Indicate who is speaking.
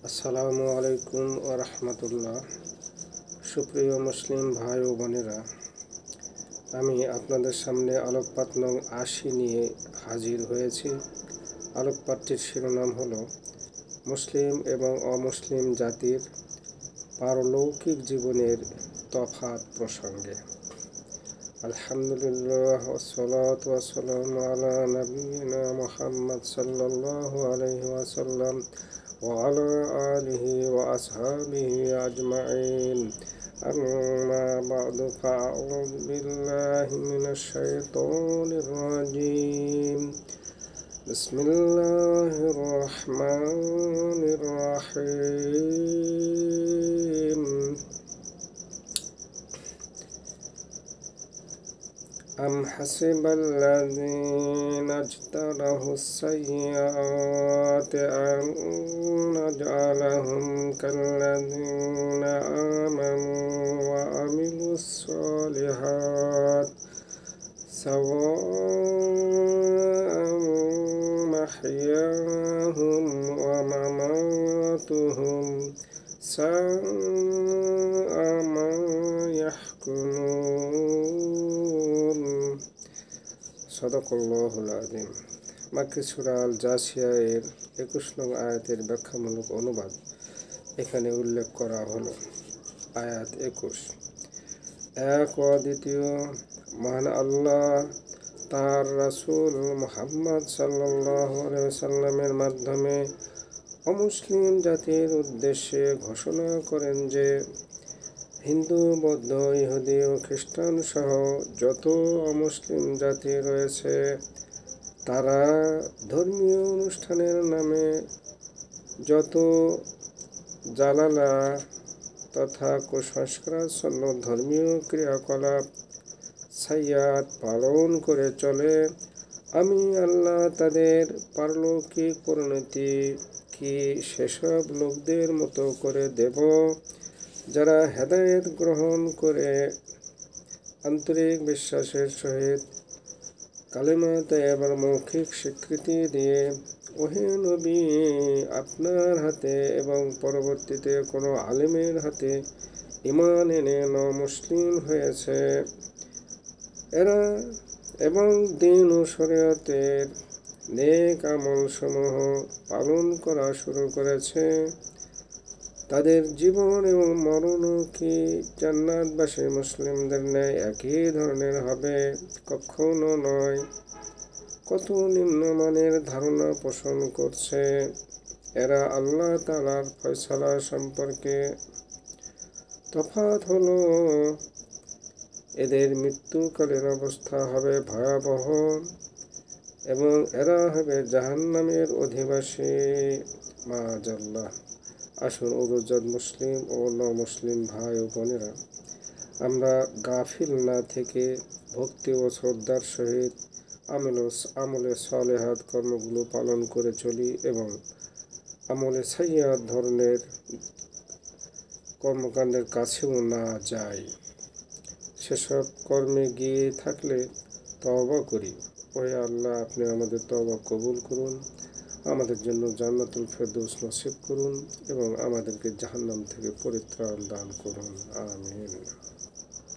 Speaker 1: আসসালামু আলাইকুম ওয়া রাহমাতুল্লাহ। সুপ্রিয় মুসলিম ভাই ও বোনেরা, আমি আপনাদের সামনে আলোকপাত নং ৮০ নিয়ে হাজির হয়েছি। আলোকপাতটির শিরোনাম হলো মুসলিম এবং অমুসলিম জাতির পারলৌকিক জীবনের তফাৎ প্রসঙ্গে। আলহামদুলিল্লাহ ওয়াসসালাতু ওয়াসসালামু আলা নাবিয়িনা মুহাম্মদ সাল্লাল্লাহু আলাইহি ওয়াসাল্লাম ওয়া আলা আলিহি ওয়া আসহাবিহি আজমাইন। আম্মা বা'দু ফাআউযু বিল্লাহি মিনাশ শাইতানির রাজীম। বিসমিল্লাহির রাহমানির রাহিম। أم حسب الذين اجترحوا السيئات أن نجعلهم كالذين آمنوا وعملوا الصالحات سواء محياهم ومماتهم ساء ما يحكمون। সাদাকাল্লাহুল আযীম। মাক্কি সূরা আল জাসিয়া এর ২১ নং আয়াতের ব্যাখ্যামূলক অনুবাদ এখানে উল্লেখ করা হলো। আয়াত ২১। এক ও দ্বিতীয় মহান আল্লাহ তার রাসূল মুহাম্মদ সাল্লাল্লাহু আলাইহি ওয়াসাল্লামের মাধ্যমে অমুসলিম জাতির উদ্দেশ্যে ঘোষণা করেন যে হিন্দু, বৌদ্ধ, ইহুদি ও খ্রিস্টান সহ যত অমুসলিম জাতি রয়েছে তারা ধর্মীয় অনুষ্ঠানের নামে যত জালালা তথা কুসংস্কারাচ্ছন্ন ধর্মীয় ক্রিয়াকলাপ সাইয়াত পালন করে চলে, আমি আল্লাহ তাদের পারলৌকিক পরিণতি কি সেসব লোকদের মতো করে দেব যারা হেদায়েত গ্রহণ করে আন্তরিক বিশ্বাসের সহিত কালেমা তাইয়্যিবার মৌখিক স্বীকৃতি দিয়ে ওহে নবী আপনার হাতে এবং পরবর্তীতে কোনো আলেমের হাতে ঈমান এনে মুসলিম হয়েছে এরা এবং দ্বীন ও শরীয়তের নেক আমল সমূহ পালন করা শুরু করেছে, তাদের জীবন এবং মরণও কি জান্নাতবাসী মুসলিমদের ন্যায় একই ধরনের হবে? কখনো নয়। কত নিম্নমানের ধারণা পোষণ করছে এরা আল্লাহ তাআলার ফয়সালা সম্পর্কে। তফাৎ হলো এদের মৃত্যুকালের অবস্থা হবে ভয়াবহ এবং এরা হবে জাহান্নামের অধিবাসী। মাআযাল্লাহ। আসুন উরুজাত মুসলিম ও মুসলিম ভাই ও বোনেরা, আমরা গাফিল না থেকে ভক্তি ও শ্রদ্ধার সহিত আমলে সালেহাত কর্মগুলো পালন করে চলি এবং আমলে সাইয়্যাত ধরনের কর্মকাণ্ডের কাছেও না যাই। সেসব কর্মে গিয়ে থাকলে তওবা করি। ওহে আল্লাহ, আপনি আমাদের তওবা কবুল করুন, আমাদের জন্য জান্নাতুল ফেরদৌস নসিব করুন এবং আমাদেরকে জাহান্নাম থেকে পরিত্রাণ দান করুন। আমিন।